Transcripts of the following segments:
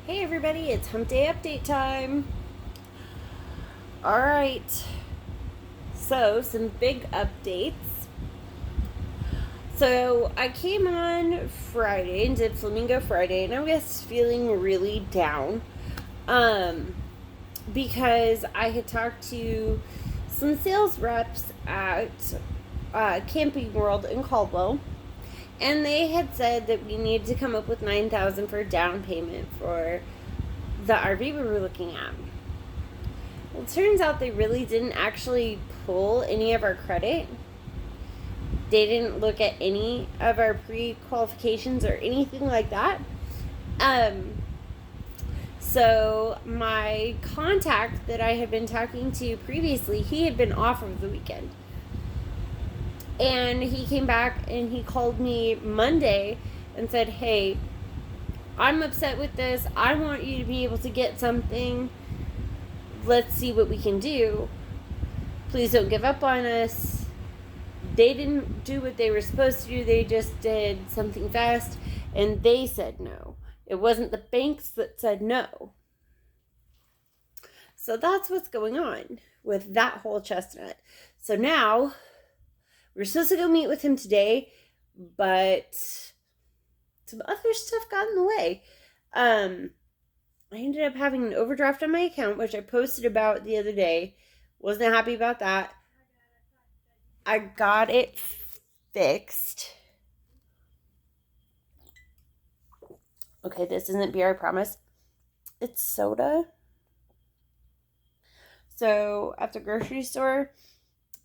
Hey everybody, it's hump day update time. Alright, so some big updates. So I came on Friday and did Flamingo Friday, and I was feeling really down. Because I had talked to some sales reps at Camping World in Caldwell, and they had said that we needed to come up with $9,000 for down payment for the RV we were looking at. Well, it turns out they really didn't actually pull any of our credit. They didn't look at any of our pre-qualifications or anything like that. So my contact that I had been talking to previously, he had been off over the weekend. And he came back and he called me Monday and said, hey, I'm upset with this. I want you to be able to get something. Let's see what we can do. Please don't give up on us. They didn't do what they were supposed to do. They just did something fast, and they said no. It wasn't the banks that said no. So that's what's going on with that whole chestnut. So now we're supposed to go meet with him today, but some other stuff got in the way. I ended up having an overdraft on my account, which I posted about the other day. Wasn't happy about that. I got it fixed. Okay, this isn't beer, I promise. It's soda. So at the grocery store,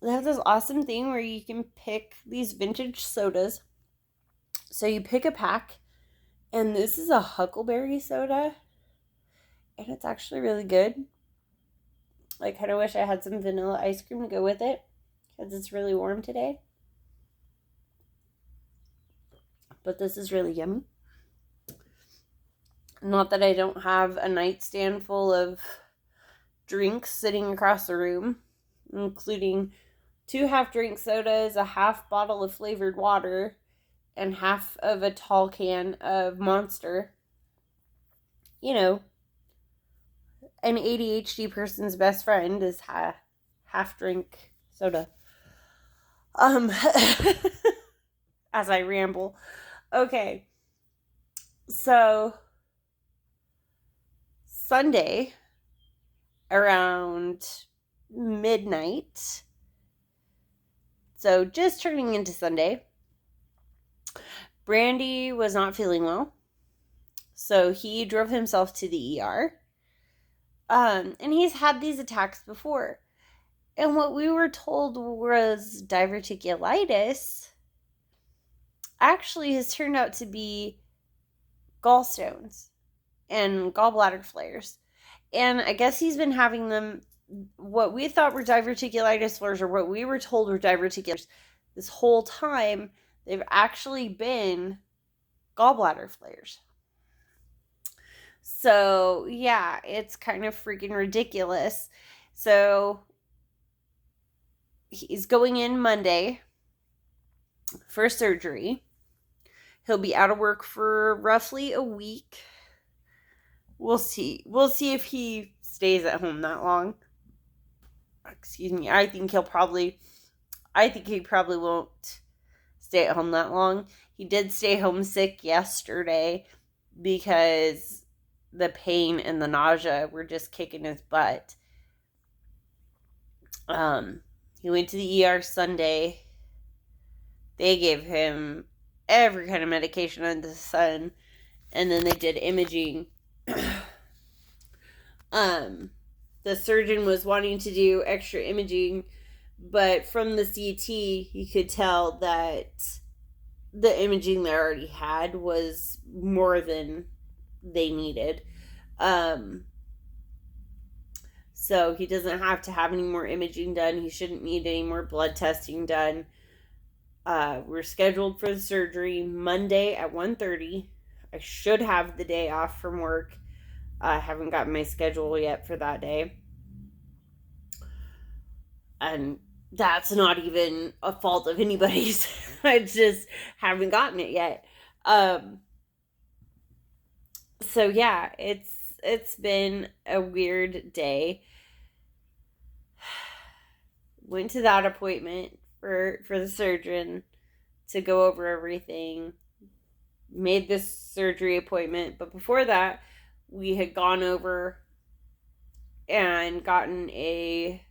they have this awesome thing where you can pick these vintage sodas. So you pick a pack, and this is a huckleberry soda, and it's actually really good. I kind of wish I had some vanilla ice cream to go with it, because it's really warm today. But this is really yummy. Not that I don't have a nightstand full of drinks sitting across the room, including 2 half-drink sodas, a half bottle of flavored water, and half of a tall can of Monster. You know, an ADHD person's best friend is half-drink soda. As I ramble. Okay. So, Sunday, around midnight, so just turning into Sunday, Brandy was not feeling well, so he drove himself to the ER, and he's had these attacks before, and what we were told was diverticulitis actually has turned out to be gallstones and gallbladder flares. And I guess he's been having them, what we thought were diverticulitis flares, or what we were told were diverticulitis, this whole time, they've actually been gallbladder flares. So, yeah, it's kind of freaking ridiculous. So, he's going in Monday for surgery. He'll be out of work for roughly a week. We'll see. We'll see if he stays at home that long. Excuse me. I think he probably won't stay at home that long. He did stay homesick yesterday because the pain and the nausea were just kicking his butt. He went to the ER Sunday. They gave him every kind of medication under the sun, and then they did imaging. The surgeon was wanting to do extra imaging, but from the CT, he could tell that the imaging they already had was more than they needed. So he doesn't have to have any more imaging done. He shouldn't need any more blood testing done. We're scheduled for the surgery Monday at 1:30. I should have the day off from work. I haven't gotten my schedule yet for that day. And that's not even a fault of anybody's. I just haven't gotten it yet. So yeah, it's been a weird day. Went to that appointment for the surgeon to go over everything. Made this surgery appointment, but before that, we had gone over and gotten a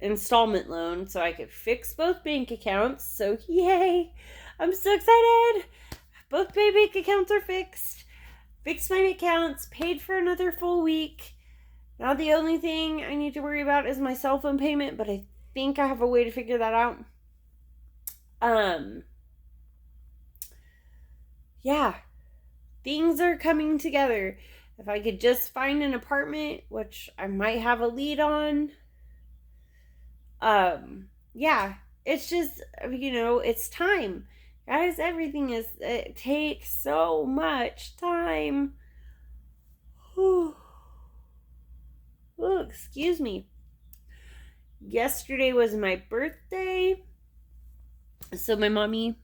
installment loan so I could fix both bank accounts. So yay! I'm so excited. Both my bank accounts are fixed. Fixed my accounts, paid for another full week. Now the only thing I need to worry about is my cell phone payment, but I think I have a way to figure that out. Yeah. Things are coming together. If I could just find an apartment, which I might have a lead on. Yeah. It's just, it's time. Guys, it takes so much time. Oh, excuse me. Yesterday was my birthday. So my mommy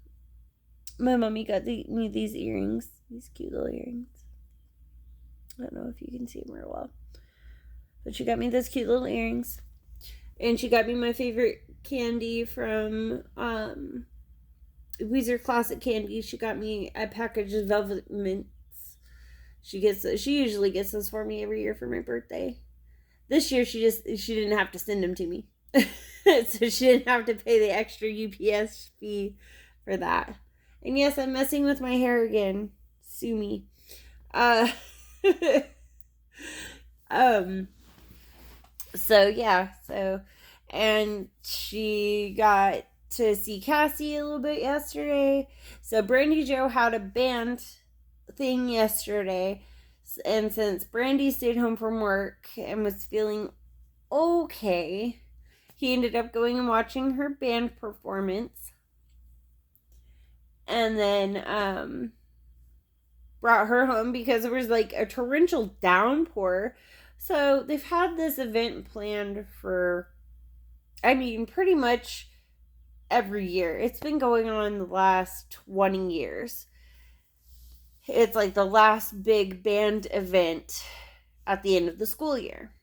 got me these earrings. These cute little earrings. I don't know if you can see them real well. But she got me those cute little earrings. And she got me my favorite candy from Weezer Classic Candy. She got me a package of Velvet Mints. She usually gets those for me every year for my birthday. This year she didn't have to send them to me. So she didn't have to pay the extra UPS fee for that. And yes, I'm messing with my hair again. Sue me. So yeah, and she got to see Cassie a little bit yesterday. So Brandy Joe had a band thing yesterday, and since Brandy stayed home from work and was feeling okay, he ended up going and watching her band performance, and then brought her home because there was like a torrential downpour. So they've had this event planned for, pretty much every year. It's been going on the last 20 years. It's like the last big band event at the end of the school year.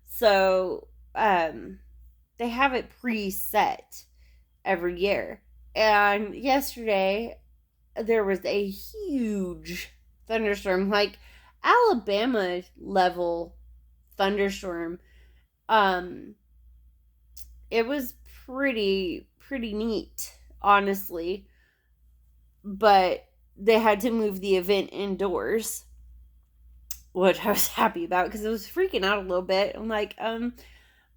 So they have it preset every year. And yesterday there was a huge thunderstorm, like Alabama level thunderstorm. It was pretty neat, honestly. But they had to move the event indoors, which I was happy about because it was freaking out a little bit. I'm like,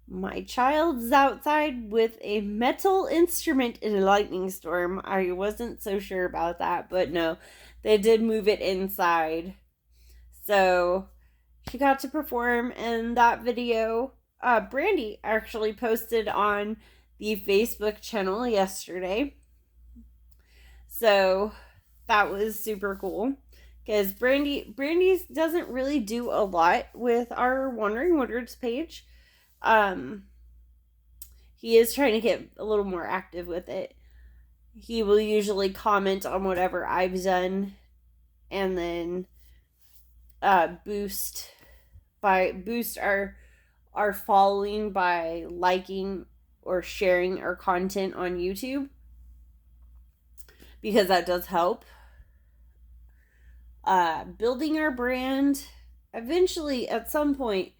my child's outside with a metal instrument in a lightning storm. I wasn't so sure about that, but no, they did move it inside. So she got to perform, and that video, Brandy actually posted on the Facebook channel yesterday. So that was super cool. Because Brandy doesn't really do a lot with our Wandering Woodwards page. He is trying to get a little more active with it. He will usually comment on whatever I've done, and then boost our following by liking or sharing our content on YouTube, because that does help. Building our brand. Eventually, at some point,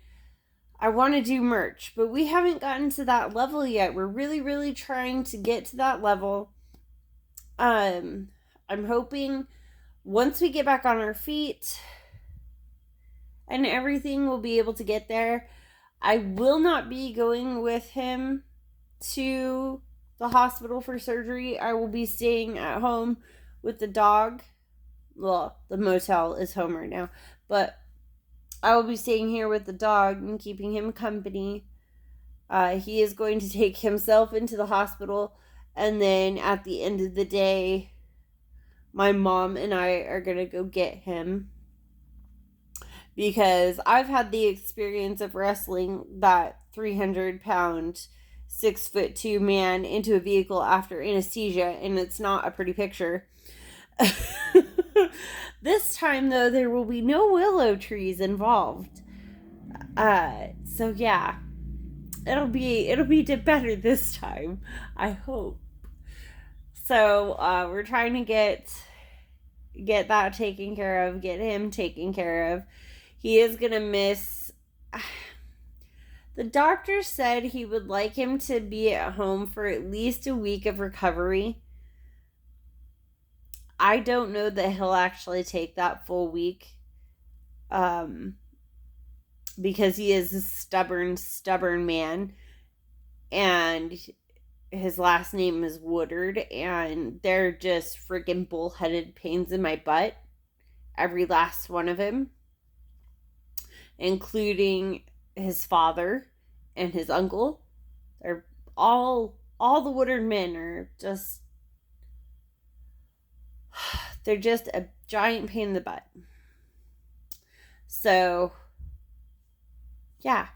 I want to do merch, but we haven't gotten to that level yet. We're really trying to get to that level. I'm hoping once we get back on our feet and everything, we'll be able to get there. I will not be going with him to the hospital for surgery. I will be staying at home with the dog. Well, the motel is home right now, but I will be staying here with the dog and keeping him company. He is going to take himself into the hospital, and then at the end of the day, my mom and I are going to go get him, because I've had the experience of wrestling that 300-pound, 6'2" man into a vehicle after anesthesia, and it's not a pretty picture. This time, though, there will be no willow trees involved. So yeah, it'll be better this time, I hope. So we're trying to get that taken care of, get him taken care of. He is gonna miss. The doctor said he would like him to be at home for at least a week of recovery. I don't know that he'll actually take that full week. Because he is a stubborn man. And his last name is Woodard. And they're just freaking bullheaded pains in my butt. Every last one of them. Including his father and his uncle. They're all the Woodard men are just, they're just a giant pain in the butt. So yeah.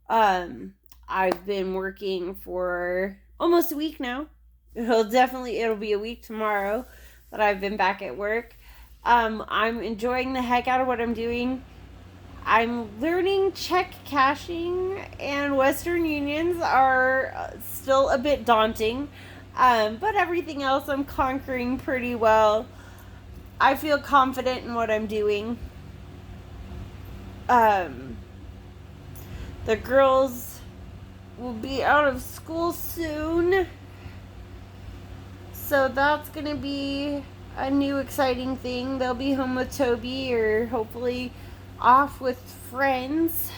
I've been working for almost a week now. It'll be a week tomorrow that I've been back at work. I'm enjoying the heck out of what I'm doing. I'm learning check cashing, and Western Unions are still a bit daunting. But everything else I'm conquering pretty well. I feel confident in what I'm doing. The girls will be out of school soon. So that's going to be a new exciting thing. They'll be home with Toby, or hopefully off with friends.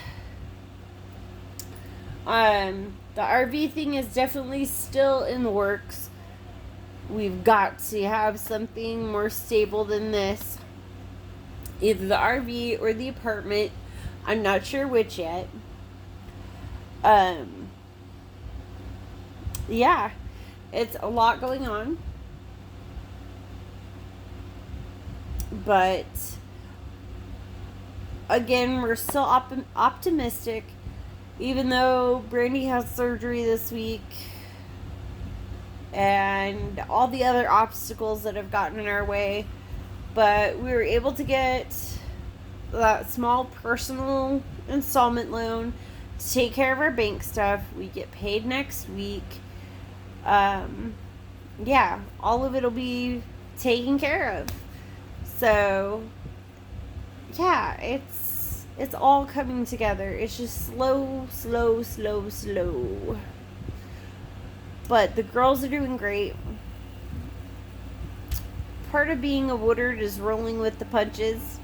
The RV thing is definitely still in the works. We've got to have something more stable than this. Either the RV or the apartment. I'm not sure which yet. Yeah, it's a lot going on. But again, we're still optimistic. Even though Brandy has surgery this week and all the other obstacles that have gotten in our way, but we were able to get that small personal installment loan to take care of our bank stuff. We get paid next week. Yeah, all of it will be taken care of. So yeah, it's all coming together. It's just slow. But the girls are doing great. Part of being a Woodard is rolling with the punches.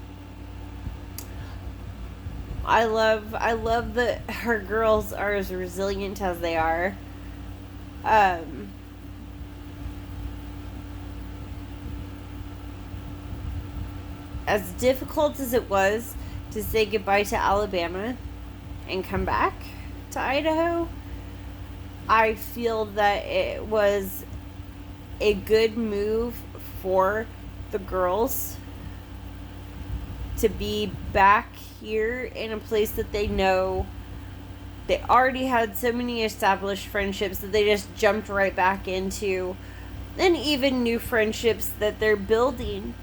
I love that her girls are as resilient as they are. As difficult as it was to say goodbye to Alabama and come back to Idaho, I feel that it was a good move for the girls to be back here in a place that they know. They already had so many established friendships that they just jumped right back into, and even new friendships that they're building,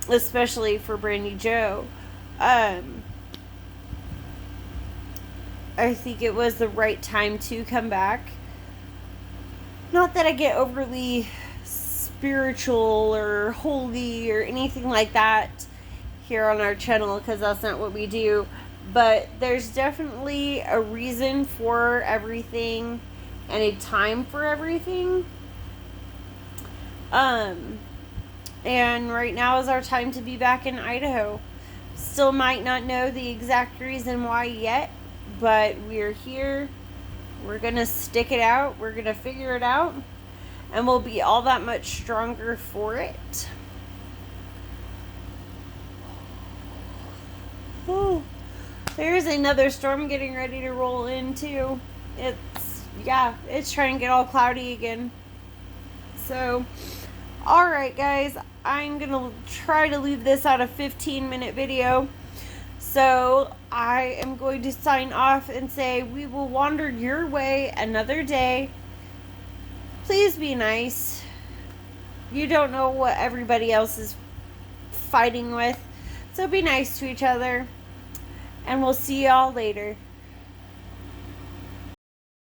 especially for Brandy Joe. I think it was the right time to come back. Not that I get overly spiritual or holy or anything like that here on our channel, because that's not what we do. But there's definitely a reason for everything and a time for everything. And right now is our time to be back in Idaho. Still might not know the exact reason why yet, but we're here. We're going to stick it out. We're going to figure it out. And we'll be all that much stronger for it. Oh, there's another storm getting ready to roll in too. It's trying to get all cloudy again. So, alright guys, I'm going to try to leave this out a 15-minute video. So, I am going to sign off and say we will wander your way another day. Please be nice. You don't know what everybody else is fighting with. So be nice to each other. And we'll see y'all later.